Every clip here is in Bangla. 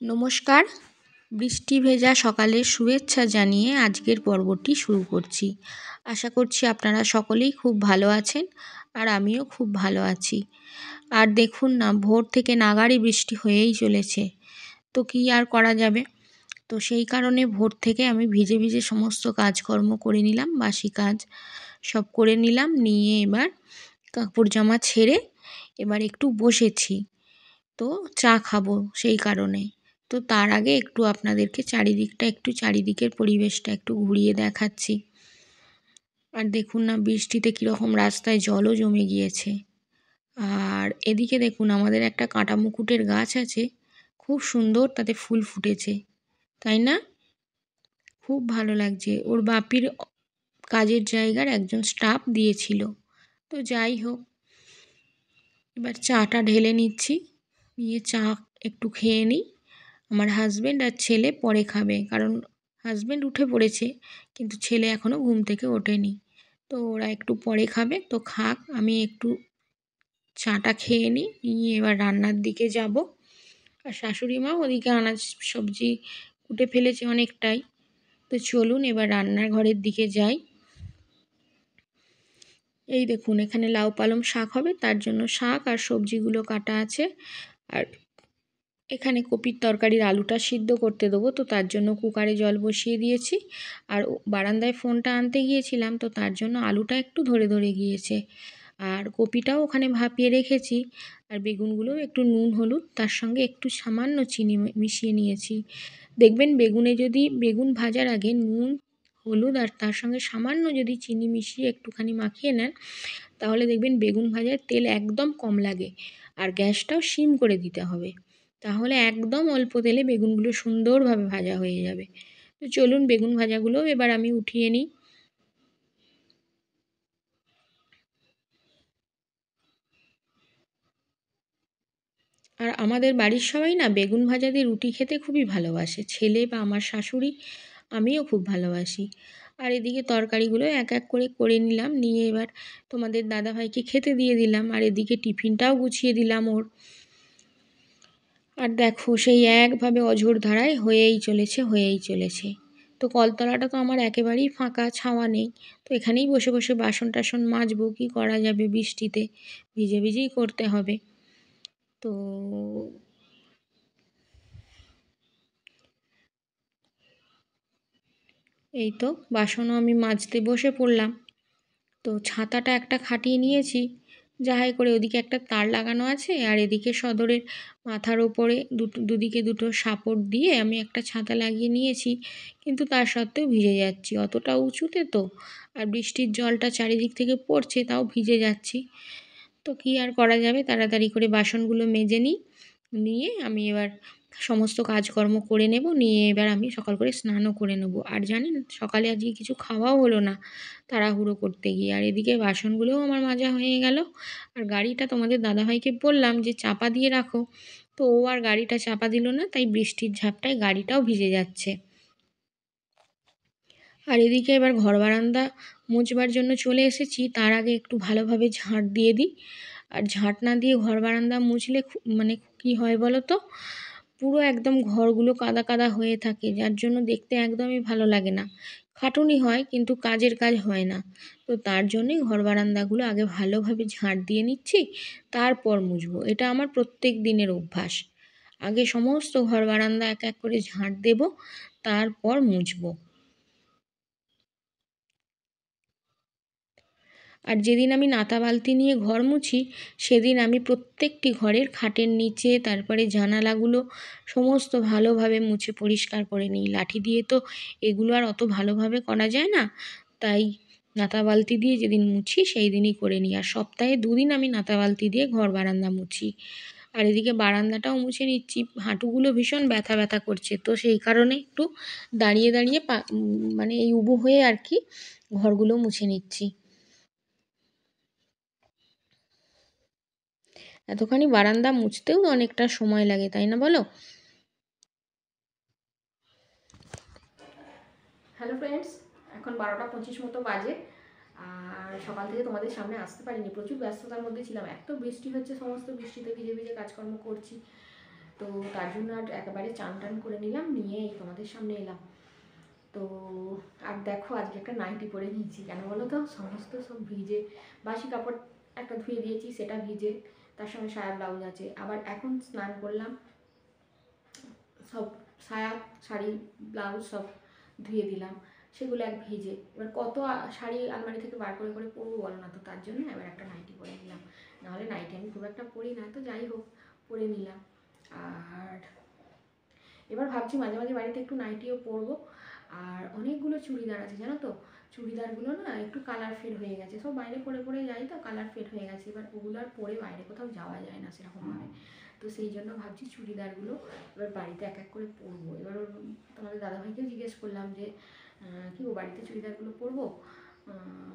নমস্কার। বৃষ্টি ভেজা সকালের শুভেচ্ছা জানিয়ে আজকের পর্বটি শুরু করছি। আশা করছি আপনারা সকলেই খুব ভালো আছেন আর আমিও খুব ভালো আছি। আর দেখুন না, ভোর থেকে নাগাড়ি বৃষ্টি হয়েই চলেছে। তো কী আর করা যাবে, তো সেই কারণে ভোর থেকে আমি ভিজে ভিজে সমস্ত কাজকর্ম করে নিলাম, বাসি কাজ সব করে নিলাম, নিয়ে এবার কাপড় জামা ছেড়ে এবার একটু বসেছি। তো চা খাবো সেই কারণে। তো তার আগে একটু আপনাদেরকে চারিদিকের পরিবেশটা একটু ঘুরিয়ে দেখাচ্ছি। আর দেখুন না, বৃষ্টিতে কীরকম রাস্তায় জলও জমে গিয়েছে। আর এদিকে দেখুন, আমাদের একটা কাঁটা মুকুটের গাছ আছে, খুব সুন্দর তাতে ফুল ফুটেছে, তাই না? খুব ভালো লাগছে। ওর বাপির কাজের জায়গার একজন স্টাফ দিয়েছিল। তো যাই হোক, এবার চাটা ঢেলে নিচ্ছি, নিয়ে চা একটু খেয়ে নিই। আমার হাজব্যান্ড আর ছেলে পরে খাবে, কারণ হাজব্যান্ড উঠে পড়েছে কিন্তু ছেলে এখনও ঘুম থেকে ওঠেনি। তো ওরা একটু পরে খাবে, তো খাক, আমি একটু চাটা খেয়ে নিই, নিয়ে এবার রান্নার দিকে যাব। আর শাশুড়ি মা ওদিকে আনাজ সবজি কুটে ফেলেছে অনেকটাই। তো চলুন এবার রান্নার ঘরের দিকে যাই। এই দেখুন, এখানে লাউ পালং শাক হবে, তার জন্য শাক আর সবজিগুলো কাটা আছে। আর এখানে কপির তরকারির আলুটা সিদ্ধ করতে দেবো, তো তার জন্য কুকারে জল বসিয়ে দিয়েছি। আর বারান্দায় ফোনটা আনতে গিয়েছিলাম, তো তার জন্য আলুটা একটু ধরে ধরে গিয়েছে। আর কপিটাও ওখানে ভাপিয়ে রেখেছি। আর বেগুনগুলোও একটু নুন হলুদ তার সঙ্গে একটু সামান্য চিনি মিশিয়ে নিয়েছি। দেখবেন বেগুন ভাজার আগে নুন হলুদ আর তার সঙ্গে সামান্য যদি চিনি মিশিয়ে একটুখানি মাখিয়ে নেন, তাহলে দেখবেন বেগুন ভাজার তেল একদম কম লাগে। আর গ্যাসটাও সিম করে দিতে হবে, তাহলে একদম অল্প তেলে বেগুনগুলো সুন্দরভাবে ভাজা হয়ে যাবে। তো চলুন বেগুন ভাজাগুলো এবার আমি উঠিয়ে নিই। আর আমাদের বাড়ির সবাই না বেগুন ভাজা দিয়ে রুটি খেতে খুবই ভালোবাসে, ছেলে বা আমার শাশুড়ি, আমিও খুব ভালোবাসি। আর এদিকে তরকারিগুলো এক এক করে করে নিলাম, নিয়ে এবার তোমাদের দাদাভাইকে খেতে দিয়ে দিলাম। আর এদিকে টিফিনটাও গুছিয়ে দিলাম ওর। আর দেখো, সেই একভাবে অঝোর ধারায় হয়েই চলেছে। তো কলতলাটা তো আমার একেবারেই ফাঁকা, ছাওয়া নেই। তো এখানেই বসে বসে বাসন টাসন মাজবো, কী করা যাবে, বৃষ্টিতে ভিজে ভিজেই করতে হবে। তো এই তো বাসনও আমি মাজতে বসে পড়লাম। তো ছাতাটা একটা খাটিয়ে নিয়েছি, যাহাই করে ওদিকে একটা তার লাগানো আছে, আর এদিকে সদরের মাথার ওপরে দুদিকে দুটো সাপোর্ট দিয়ে আমি একটা ছাতা লাগিয়ে নিয়েছি। কিন্তু তার সত্ত্বেও ভিজে যাচ্ছি, অতটা উঁচুতে তো, আর বৃষ্টির জলটা চারিদিক থেকে পড়ছে, তাও ভিজে যাচ্ছি। তো কী আর করা যাবে, তাড়াতাড়ি করে বাসনগুলো মেজে নিই, নিয়ে আমি এবার সমস্ত কাজকর্ম করে নেব, নিয়ে এবার আমি সকাল করে স্নানও করে নেব। আর জানেন, সকালে আজকে কিছু খাওয়াও হলো না তাড়াহুড়ো করতে গিয়ে। আর এদিকে বাসনগুলোও আমার মাজা হয়ে গেল। আর গাড়িটা তোমাদের দাদাভাইকে বললাম যে চাপা দিয়ে রাখো, তো ও আর গাড়িটা চাপা দিল না, তাই বৃষ্টির ঝাপটায় গাড়িটাও ভিজে যাচ্ছে। আর এদিকে এবার ঘর বারান্দা মুছবার জন্য চলে এসেছি, তার আগে একটু ভালোভাবে ঝাঁট দিয়ে দিই। আর ঝাঁট না দিয়ে ঘর বারান্দা মুছলে মানে কী হয় বলো তো, পুরো একদম ঘরগুলো কাদা কাদা হয়ে থাকে, যার জন্য দেখতে একদমই ভালো লাগে না। খাটুনি হয় কিন্তু কাজের কাজ হয় না। তো তার জন্যই ঘর বারান্দাগুলো আগে ভালোভাবে ঝাঁট দিয়ে নিচ্ছি, তারপর মুছবো। এটা আমার প্রত্যেক দিনের অভ্যাস। আগে সমস্ত ঘর বারান্দা এক এক করে ঝাঁট দেব, তারপর মুছবো। আর যেদিন আমি নাতা বালতি নিয়ে ঘর মুছি, সেদিন আমি প্রত্যেকটি ঘরের খাটের নিচে, তারপরে জানালাগুলো সমস্ত ভালোভাবে মুছে পরিষ্কার করে নিই। লাঠি দিয়ে তো এগুলো আর অত ভালোভাবে করা যায় না, তাই নাতা বালতি দিয়ে যেদিন মুছি সেই দিনই করে নিই। আর সপ্তাহে 2 দিন আমি নাতা বালতি দিয়ে ঘর বারান্দা মুছি। আর এদিকে বারান্দাটাও মুছে নিচ্ছি, হাঁটুগুলো ভীষণ ব্যথা ব্যথা করছে, তো সেই কারণে একটু দাঁড়িয়ে দাঁড়িয়ে মানে এই উবু হয়ে আর কি ঘরগুলো মুছে নিচ্ছি। এতখানি বারান্দা মুছতেও অনেকটা সময় লাগে, তাই না বলো? হ্যালো ফ্রেন্ডস, এখন 12টা 25 মতো বাজে। আর সকাল থেকে তোমাদের সামনে আসতে পারিনি, প্রচুর ব্যস্ততার মধ্যে ছিলাম। এত বৃষ্টি হচ্ছে, সমস্ত বৃষ্টিতে ভিজে ভিজে কাজকর্ম করছি। তো তার জন্য আর একেবারে চান টান করে নিলাম, নিয়ে এই তোমাদের সামনে এলাম। তো আর দেখো আজকে একটা নাইটি পরে নিয়েছি, কেন বলো তো, সমস্ত সব ভিজে, বাসি কাপড় একটা ধুয়ে দিয়েছি সেটা ভিজে, তার সঙ্গে সায়া ব্লাউজ আছে, আবার এখন স্নান করলাম, সব সায়া শাড়ি ব্লাউজ সব ধুয়ে দিলাম, সেগুলো এক ভিজে। এবার কত শাড়ি আলমারি থেকে বার করে করে পরবো বলো না, তো তার জন্য এবার একটা নাইটি পরে নিলাম। নাহলে নাইটি আমি খুব একটা পরি না, তো যাই হোক পরে নিলাম। আর এবার ভাবছি মাঝে মাঝে বাড়িতে একটু নাইটিও পরবো। আর অনেকগুলো চুড়িদার আছে জানো তো, চুড়িদারগুলো না একটু কালার ফেড হয়ে গেছে, সব বাইরে পরে পরে যাই তো কালার ফেড হয়ে গেছে, এবার ওগুলো আর পরে বাইরে কোথাও যাওয়া যায় না সেরকমভাবে। তো সেই জন্য ভাবছি চুড়িদারগুলো এবার বাড়িতে এক এক করে পরবো। এবার তোমাদের দাদাভাইকেও জিজ্ঞেস করলাম যে কি ও বাড়িতে চুড়িদারগুলো পরবো,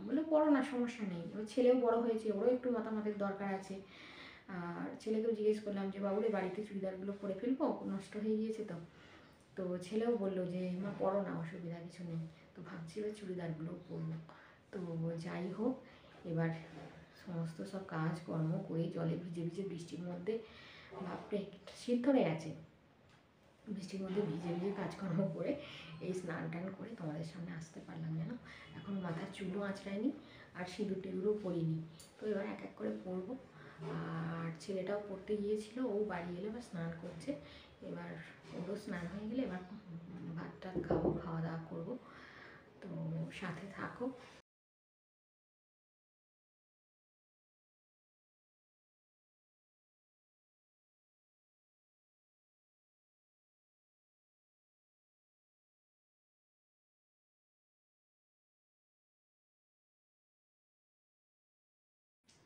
বলে পরো না, সমস্যা নেই। এবার ছেলেও বড় হয়েছে, ওরও একটু মতামতের দরকার আছে। আর ছেলেকেও জিজ্ঞেস করলাম যে বাবুরে বাড়িতে চুড়িদারগুলো পরে ফেলবো, নষ্ট হয়ে গিয়েছে তো। তো ছেলেও বললো যে মা পরো না, অসুবিধা কিছু নেই। তো ভাবছি এবার চুড়িদারগুলোও পরবো। তো যাই হোক, এবার সমস্ত সব কাজকর্ম করে জলে ভিজে ভিজে বৃষ্টির মধ্যে, বাপরে শীত ধরে গেছে, বৃষ্টির মধ্যে ভিজে ভিজে কাজকর্ম করে এই স্নান টান করে তোমাদের সামনে আসতে পারলাম যেন। এখন মাথার চুলও আঁচড়ায়নি আর সিঁদুর টিঁদুরও পরিনি। তো এবার এক এক করে পরবো। আর ছেলেটাও পড়তে গিয়েছিল, ও বাড়ি এলে এবার স্নান করছে। এবার ওরও স্নান হয়ে গেলে এবার ভাত টাত খাবো, খাওয়া দাওয়া করবো। তো সাথে থাকো।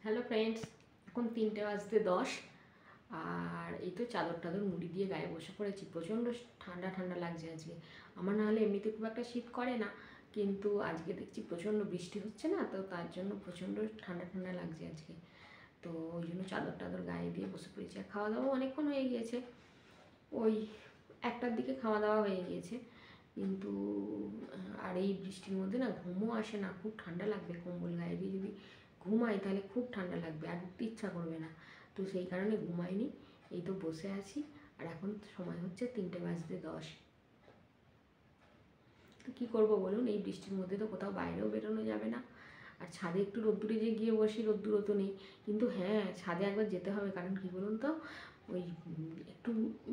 হ্যালো ফ্রেন্ডস, এখন 3:10 আর এই তো চাদর টাদর মুড়ি দিয়ে গায়ে বসে পড়েছি। প্রচণ্ড ঠান্ডা ঠান্ডা লাগছে আজকে। আমার নাহলে এমনিতে খুব একটা শীত করে না, কিন্তু আজকে দেখছি প্রচণ্ড বৃষ্টি হচ্ছে না, তো তার জন্য প্রচণ্ড ঠান্ডা ঠান্ডা লাগছে আজকে। তো ওই জন্য চাদর টাদর গায়ে দিয়ে বসে পড়েছি। আর খাওয়া দাওয়া অনেকক্ষণ হয়ে গিয়েছে, ওই 1টার দিকে খাওয়া দাওয়া হয়ে গিয়েছে। কিন্তু আর এই বৃষ্টির মধ্যে না ঘুমও আসে না, খুব ঠান্ডা লাগবে, কম্বল গায়ে দিয়ে যদি ঘুমাই তাহলে খুব ঠান্ডা লাগবে আর উঠতে ইচ্ছা করবে না। তো সেই কারণে ঘুমাইনি, এই তো বসে আছি। আর এখন সময় হচ্ছে 3:10। তো কী করবো বলুন, এই বৃষ্টির মধ্যে তো কোথাও বাইরেও বেরোনো যাবে না। আর ছাদে একটু রোদ্দুরে যে গিয়ে বসি, রোদ্দুরও তো নেই। কিন্তু হ্যাঁ, ছাদে একবার যেতে হবে, কারণ কী বলুন তো, ওই একটু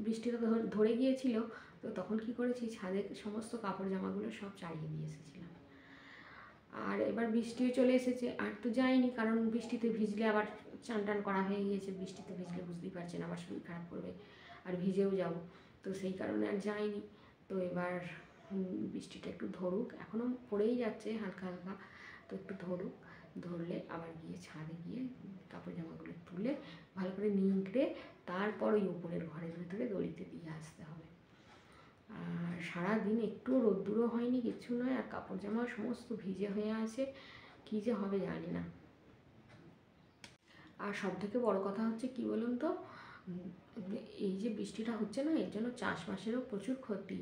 বৃষ্টিটা ধরে গিয়েছিল, তো তখন কি করেছি, ছাদে সমস্ত কাপড় জামাগুলো সব চালিয়ে দিয়ে এসেছিলাম। আর এবার বৃষ্টিও চলে এসেছে, আর তো যাইনি, কারণ বৃষ্টিতে ভিজলে আবার চান টান করা হয়ে গিয়েছে, বৃষ্টিতে ভিজলে বুঝতেই পারছেন আবার শরীর খারাপ করবে, আর ভিজেও যাব। তো সেই কারণে আর যাইনি। তো এবার বৃষ্টিটা একটু ধরুক, এখনও পড়েই যাচ্ছে হালকা হালকা, তো একটু ধরুক, ধরলে আবার গিয়ে ছাদে গিয়ে কাপড় জামাগুলো তুলে ভালো করে নিংড়ে তারপর ওই উপরের ঘরের ভিতরে দড়িতে দিয়ে আসতে হবে। আর সারাদিন একটুও রোদ্দুরও হয়নি, কিচ্ছু নয়, আর কাপড় জামা সমস্ত ভিজে হয়ে আছে, কী যে হবে জানি না। আর সবথেকে বড় কথা হচ্ছে কি বলুন তো, এই যে বৃষ্টিটা হচ্ছে না, এর জন্য চাষবাসেরও প্রচুর ক্ষতি।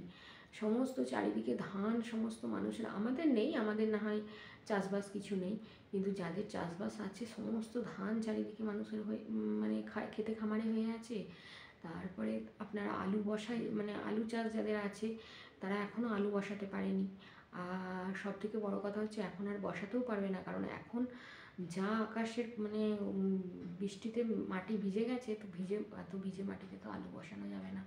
সমস্ত চারিদিকে ধান, সমস্ত মানুষের, আমাদের নেই, আমাদের না হয় চাষবাস কিছু নেই, কিন্তু যাদের চাষবাস আছে সমস্ত ধান চারিদিকে মানুষের হয়ে মানে খেতে খামারে হয়ে আছে। তারপরে আপনার আলু বসাই, মানে আলু চাষ যাদের আছে তারা এখনও আলু বসাতে পারেনি। আর সবথেকে বড় কথা হচ্ছে এখন আর বসাতেও পারবে না, কারণ এখন যা আকাশের মানে বৃষ্টিতে মাটি ভিজে গেছে, তো এত ভিজে মাটিতে তো আলু বসানো যাবে না।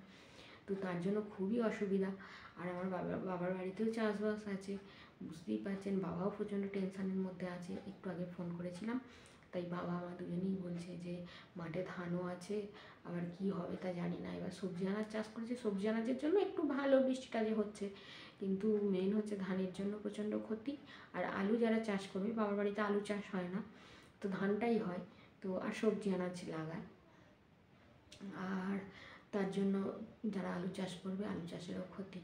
তো তার জন্য খুবই অসুবিধা। আর আমার বাবার বাড়িতেও চাষবাস আছে, বুঝতেই পারছেন, বাবাও প্রচণ্ড টেনশানের মধ্যে আছে। একটু আগে ফোন করেছিলাম, তাই বাবা মা দুজনেই বলছে যে মাঠে ধানও আছে, আবার কি হবে তা জানি না। এবার সবজি আনাজ চাষ করেছে, সবজি আনাজের জন্য একটু ভালো বৃষ্টিটা যে হচ্ছে, কিন্তু মেন হচ্ছে ধানের জন্য প্রচণ্ড ক্ষতি। আর আলু যারা চাষ করবে, বাবার বাড়িতে আলু চাষ হয় না, তো ধানটাই হয়, তো আর সবজি আনাজ লাগায়। আর তার জন্য যারা আলু চাষ করবে, আলু চাষেরও ক্ষতি।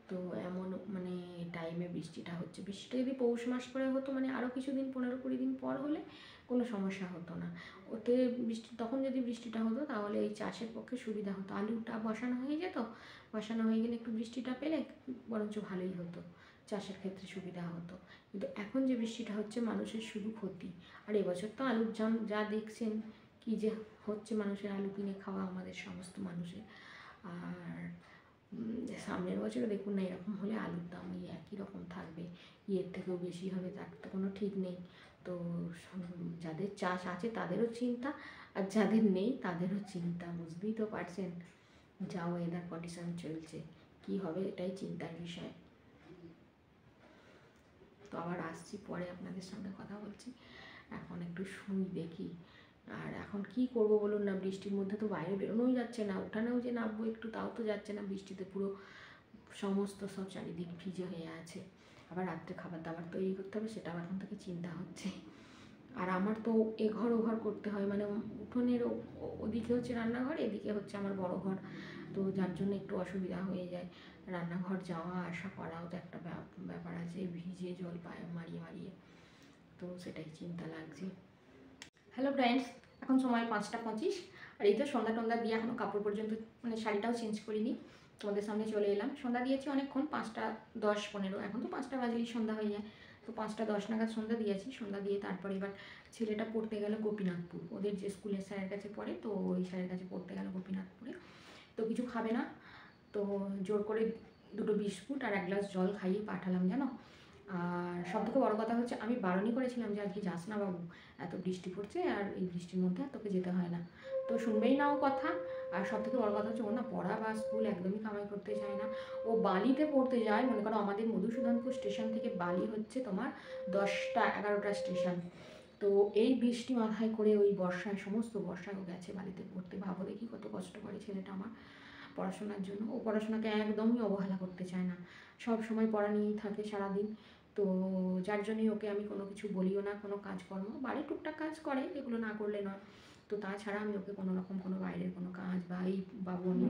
তো এমন মানে টাইমে বৃষ্টিটা হচ্ছে, বৃষ্টিটা যদি পৌষ মাস করে হতো, মানে আরও কিছুদিন 15-20 দিন পর হলে কোনো সমস্যা হতো না। ওতে তখন যদি বৃষ্টিটা হতো তাহলে এই চাষের পক্ষে সুবিধা হতো, আলুটা বসানো হয়ে যেত, বসানো হয়ে গেলে একটু বৃষ্টিটা পেলে বরঞ্চ ভালোই হতো, চাষের ক্ষেত্রে সুবিধা হতো। কিন্তু এখন যে বৃষ্টিটা হচ্ছে মানুষের শুধু ক্ষতি। আর এবছর তো আলুর দাম যা দেখছেন, কী যে হচ্ছে, মানুষের আলু কিনে খাওয়া আমাদের সমস্ত মানুষের। আর সামনের বছরে দেখুন না এরকম হলে আলুর দাম ওই একই রকম থাকবে, এর থেকেও বেশি হবে, তার তো কোনো ঠিক নেই। তো যাদের চাষ আছে তাদেরও চিন্তা, আর যাদের নেই তাদেরও চিন্তা, বুঝতেই তো পারছেন যা ওয়েদার কন্ডিশন চলছে, কি হবে এটাই চিন্তার বিষয়। তো আবার আসছি, পরে আপনাদের সঙ্গে কথা বলছি, এখন একটু শুই দেখি। আর এখন কি করব বলুন না, বৃষ্টির মধ্যে তো বাইরে বেরোনোই যাচ্ছে না, উঠানেও যে নামবো একটু তাও তো যাচ্ছে না, বৃষ্টিতে পুরো সমস্ত সব চারিদিক ভিজে হয়ে আছে। আবার রাত্রে খাবার দাবার তৈরি করতে হবে, সেটাও এখন থেকে চিন্তা হচ্ছে। আর আমার তো এঘর ওঘর করতে হয়, মানে উঠোনের ওদিকে হচ্ছে রান্নাঘর, এদিকে হচ্ছে আমার বড় ঘর, তো যার জন্য একটু অসুবিধা হয়ে যায়। রান্নাঘর যাওয়া আসা করাও তো একটা ব্যাপার আছে, ভিজে জল পায়ে মারিয়ে মারিয়ে, তো সেটাই চিন্তা লাগছে। হ্যালো ফ্রেন্ডস, এখন সময় 5টা 25, আর এই তো সন্ধ্যা টন্ধ্যা দিয়ে এখনও কাপড় পর্যন্ত মানে শাড়িটাও চেঞ্জ করিনি, তোমাদের সামনে চলে এলাম। সন্ধ্যা দিয়েছি অনেকক্ষণ, 5টা 10-15, এখন তো 5টা বাজলেই সন্ধ্যা হয়ে যায়, তো 5টা 10 নাগাদ সন্ধ্যা দিয়েছি। সন্ধ্যা দিয়ে তারপরে এবার ছেলেটা পড়তে গেল গোপীনাথপুর, ওদের যে স্কুলের স্যারের কাছে পড়ে, তো ওই স্যারের কাছে পড়তে গেল গোপীনাথপুরে। তো কিছু খাবে না, তো জোর করে 2টো বিস্কুট আর 1 গ্লাস জল খাইয়ে পাঠালাম জানো। আর সবথেকে বড় কথা হচ্ছে, আমি বারণই করেছিলাম যে আজকে যাস না বাবু, এত বৃষ্টি পড়ছে আর এই বৃষ্টির মধ্যে তোকে যেতে হয় না, তো শুনবেই না ও কথা। আর সবথেকে বড় কথা হচ্ছে, ও না পড়া বা স্কুল একদমই কামাই করতে চায় না, ও বালিতে পড়তে যায়। মনে করো আমাদের মধুসূদনপুর স্টেশন থেকে বালি হচ্ছে তোমার 10টা 11টা স্টেশন, তো এই বৃষ্টি মাথায় করে ওই বর্ষায়, সমস্ত বর্ষায় ও গেছে বালিতে পড়তে। ভাবো দেখি কত কষ্ট করে ছেলেটা আমার পড়াশোনার জন্য। ও পড়াশোনাকে একদমই অবহেলা করতে চায় না, সব সময় পড়া নিয়েই থাকে সারাদিন। তো যার জন্যই ওকে আমি কোনো কিছু বলিও না, কোনো কাজকর্ম, বাড়ির টুকটাক কাজ করে, এগুলো না করলে নয়। তো তাছাড়া আমি ওকে কোনো রকম কোনো বাইরের কোনো কাজ বা এই বাবু আমি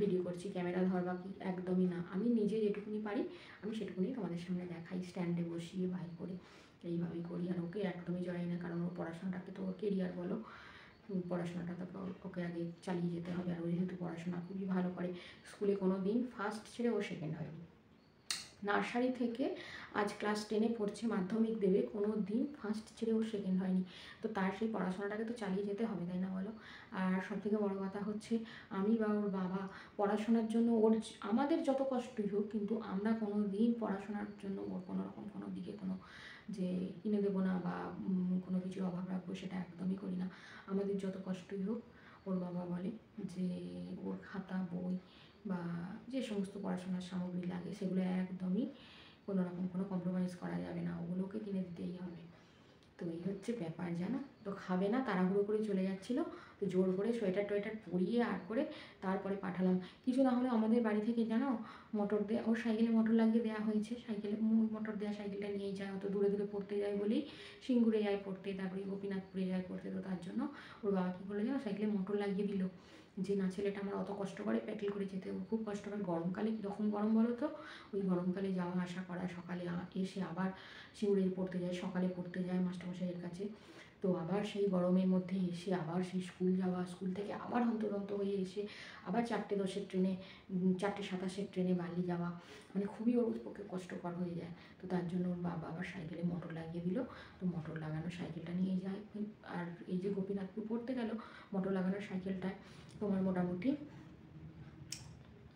ভিডিও করছি ক্যামেরা ধর বা কি, একদমই না। আমি নিজে যেটুকুনি পারি আমি সেটুকুনি তোমাদের সামনে দেখাই, স্ট্যান্ডে বসিয়ে বাই করে এইভাবেই করি। আর ওকে একদমই জড়াই না, কারণ ওর পড়াশোনাটাকে তো কেরিয়ার বলো, পড়াশোনাটা তো ওকে আগে চালিয়ে যেতে হবে। আর ও যেহেতু পড়াশোনা খুবই ভালো করে, স্কুলে কোনো দিন ফার্স্ট ছেড়ে ও সেকেন্ড হয়নি, নার্সারি থেকে আজ ক্লাস 10-এ পড়ছে, মাধ্যমিক দেবে, কোনো দিন ফার্স্ট ছেড়ে ও সেকেন্ড হয়নি। তো তার সেই পড়াশোনাটাকে তো চালিয়ে যেতে হবে, তাই না বলো। আর সবথেকে বড় কথা হচ্ছে, আমি বা ওর বাবা পড়াশোনার জন্য আমাদের যত কষ্টই হোক, কিন্তু আমরা কোনো দিন পড়াশোনার জন্য ওর কোনো রকম কোনো দিকে কোনো যে কিনে দেবো না বা কোনো কিছুর অভাব রাখবো, সেটা একদমই করি না। আমাদের যত কষ্টই হোক, ওর বাবা বলে যে ওর খাতা বই বা যে সমস্ত পড়াশোনার সামগ্রী লাগে সেগুলো একদমই কোনো রকম কোনো কম্প্রোমাইজ করা যাবে না, ওগুলোকে কিনে দিতেই হবে। তো এই হচ্ছে ব্যাপার জানো। তো খাবে না, তাড়াহুড়ো করে চলে যাচ্ছিলো, তো জোর করে সোয়েটার টোয়েটার পরিয়ে আর করে তারপরে পাঠালাম। কিছু না হলে আমাদের বাড়ি থেকে জানো মোটর দেওয়া, ওর সাইকেলে মোটর লাগিয়ে দেওয়া হয়েছে, সাইকেলে মোটর দেওয়া সাইকেলটা নিয়েই যায়, অত দূরে দূরে পড়তে যায় বলেই সিঙ্গুরে যায় পড়তে, তারপরে গোপীনাথপুরে যায় পড়তে। তো তার জন্য ওর বাবা কী করলো জানো, সাইকেলে মোটর লাগিয়ে দিল, যে না ছেলেটা আমার অত কষ্ট করে প্যাডেল করে যেতে, খুব কষ্ট করে। গরমকালে কীরকম গরম বলো তো, ওই গরমকালে যাওয়া আসা করা, সকালে এসে আবার সিঙ্গুরে পড়তে যায়, সকালে পড়তে যায় মাস্টারমশাইয়ের কাছে, তো আবার সেই গরমের মধ্যে এসে আবার সেই স্কুল যাওয়া, স্কুল থেকে আবার হন্তদন্ত হয়ে এসে আবার 4টে 10-এর ট্রেনে, 4টে 27-এর ট্রেনে বালি যাওয়া, মানে খুবই ওর পক্ষে কষ্টকর হয়ে যায়। তো তার জন্য ওর বাবা আবার সাইকেলে মোটর লাগিয়ে দিল, তো মোটর লাগানো সাইকেলটা নিয়ে যায়। আর এই যে গোপীনাথপুর পড়তে গেল, মোটর লাগানো সাইকেলটায় তোমার মোটামুটি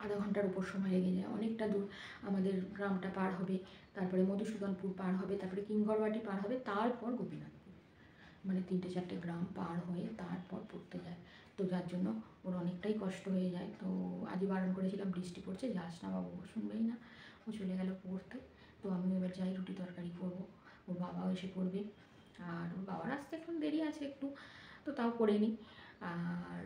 আধা ঘন্টার উপর সময় লেগে যায়, অনেকটা দূর আমাদের গ্রামটা পার হবে, তারপরে মধুসূদনপুর পার হবে, তারপরে কিঙ্গরবাটি পার হবে, তারপর গোপীনাথপুর, মানে 3টে 4টে গ্রাম পার হয়ে তারপর পড়তে যায়। তো যার জন্য ওর অনেকটাই কষ্ট হয়ে যায়। তো আজই বারণ করেছিলাম বৃষ্টি পড়ছে যাস না বাবু, শুনবেই না, ও চলে গেল পড়তে। তো আমি এবার যাই রুটি তরকারি করবো, ওর বাবাও এসে পড়বে, আর ওর বাবার আসতে এখন দেরি আছে একটু, তো তাও করে নিই। আর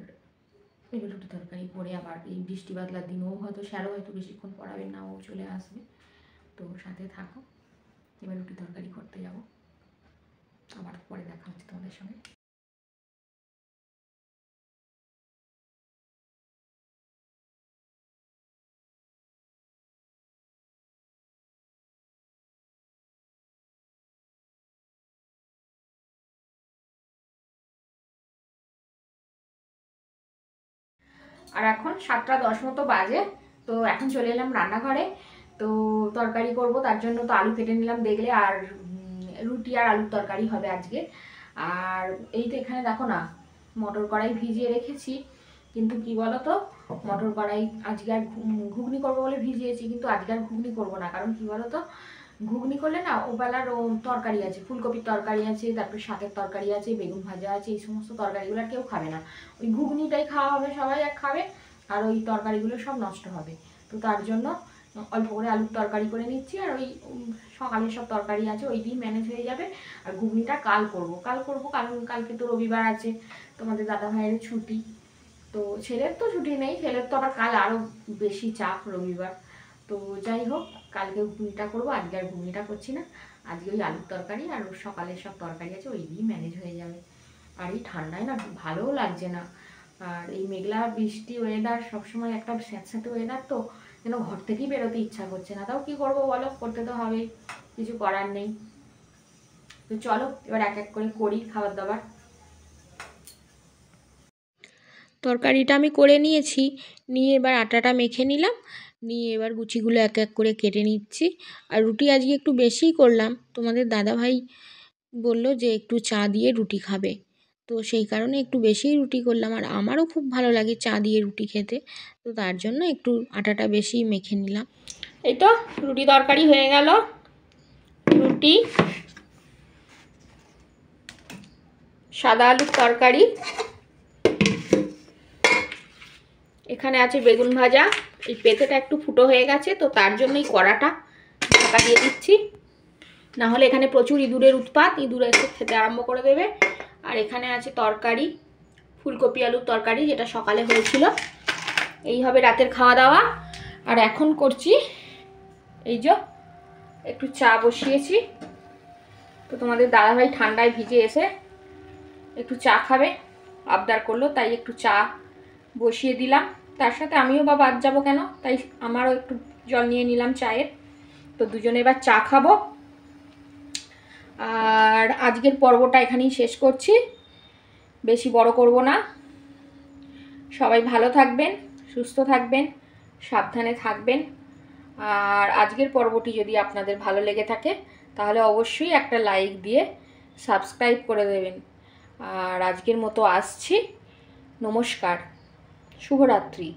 এবার রুটি তরকারি করে আবার এই বৃষ্টি বাদলার দিন ও হয়তো স্যারও হয়তো বেশিক্ষণ পড়াবেন না, ও চলে আসবে, তো সাথে থাকো। এবার রুটি তরকারি করতে যাবো, আবার পরে দেখা হচ্ছে তোমাদের সঙ্গে। আর এখন 7টা 10 মতো বাজে, তো এখন চলে এলাম রান্নাঘরে। তো তরকারি করব, তার জন্য তো আলু কেটে নিলাম দেখলে, আর রুটি আর আলুর তরকারি হবে আজকে। আর এই তো এখানে দেখো না মটর কড়াই ভিজিয়ে রেখেছি, কিন্তু কি বলো তো মটর কড়াই আজকে আর ঘুগনি করবো বলে ভিজিয়েছি, কিন্তু আজকে আর ঘুগনি করবো না। কারণ কী বলো তো, ঘুগনি করলে না ওবেলার তরকারি আছে, ফুলকপির তরকারি আছে, তারপরে শাকের তরকারি আছে, বেগুন ভাজা আছে, এই সমস্ত তরকারিগুলো কেউ খাবে না। ওই ঘুগনিটাই খাওয়া হবে, সবাই এক খাবে, আর ওই তরকারিগুলো সব নষ্ট হবে। তো তার জন্য অল্প করে আলুর তরকারি করে নিচ্ছি, আর ওই সকালের সব তরকারি আছে ওই দিয়েই ম্যানেজ হয়ে যাবে। আর ঘুগনিটা কাল করব কারণ কালকে তো রবিবার আছে, তোমাদের দাদা ভাইয়ের ছুটি। তো ছেলের তো ছুটি নেই, ছেলের তো আবার কাল আরও বেশি চাপ, রবিবার। তো যাই হোক, কালকে ঘুগনিটা করবো, আজকে আর ঘুগনিটা করছি না। আজকে ওই আলুর তরকারি আর সকালের সব তরকারি আছে ওই দিয়েই ম্যানেজ হয়ে যাবে। আর এই ঠান্ডায় না ভালোও লাগছে না। আর এই মেঘলা বৃষ্টি ওয়েদার, সবসময় একটা স্যাঁতস্যাঁতে ওয়েদার, তো যেন ঘর থেকেই বেরোতে ইচ্ছা করছে না। তাও কি করবো বলো, করতে তো হবে, কিছু করার নেই। তো চলো এবার এক এক করে করি খাবার দাবার। তরকারিটা আমি করে নিয়েছি, নিয়ে এবার আটাটা মেখে নিলাম, নিয়ে এবার গুচিগুলো এক এক করে কেটে নিচ্ছি। আর রুটি আজকে একটু বেশিই করলাম, তোমাদের দাদাভাই বললো যে একটু চা দিয়ে রুটি খাবে, তো সেই কারণে একটু বেশিই রুটি করলাম। আর আমারও খুব ভালো লাগে চা দিয়ে রুটি খেতে, তো তার জন্য একটু আটাটা বেশিই মেখে নিলাম। এই তো রুটি তরকারি হয়ে গেল। রুটি, সাদা আলুর তরকারি, এখানে আছে বেগুন ভাজা। এই পেঁপেটা একটু ফুটো হয়ে গেছে, তো তার জন্যই কড়াটা ঢাকা দিয়ে দিচ্ছি, না হলে এখানে প্রচুর ইঁদুরের উৎপাত, ইঁদুর এসে খেতে আরম্ভ করে দেবে। আর এখানে আছে তরকারি, ফুলকপি আলুর তরকারি, যেটা সকালে হয়েছিল। এই হবে রাতের খাওয়া দাওয়া। আর এখন করছি এই যে একটু চা বসিয়েছি, তো তোমাদের দাদাভাই ঠান্ডায় ভিজে এসে একটু চা খাবে, আবদার করলো, তাই একটু চা বসিয়ে দিলাম। তার সাথে আমিও বা বাদ যাবো কেন, তাই আমারও একটু জল নিয়ে নিলাম চায়ের। তো দুজনে এবার চা খাবো। আর আজকের পর্বটা এখানেই শেষ করছি, বেশি বড় করব না। সবাই ভালো থাকবেন, সুস্থ থাকবেন, সাবধানে থাকবেন। আর আজকের পর্বটি যদি আপনাদের ভালো লেগে থাকে তাহলে অবশ্যই একটা লাইক দিয়ে সাবস্ক্রাইব করে দেবেন। আর আজকের মতো আসছি, নমস্কার, শুভরাত্রি।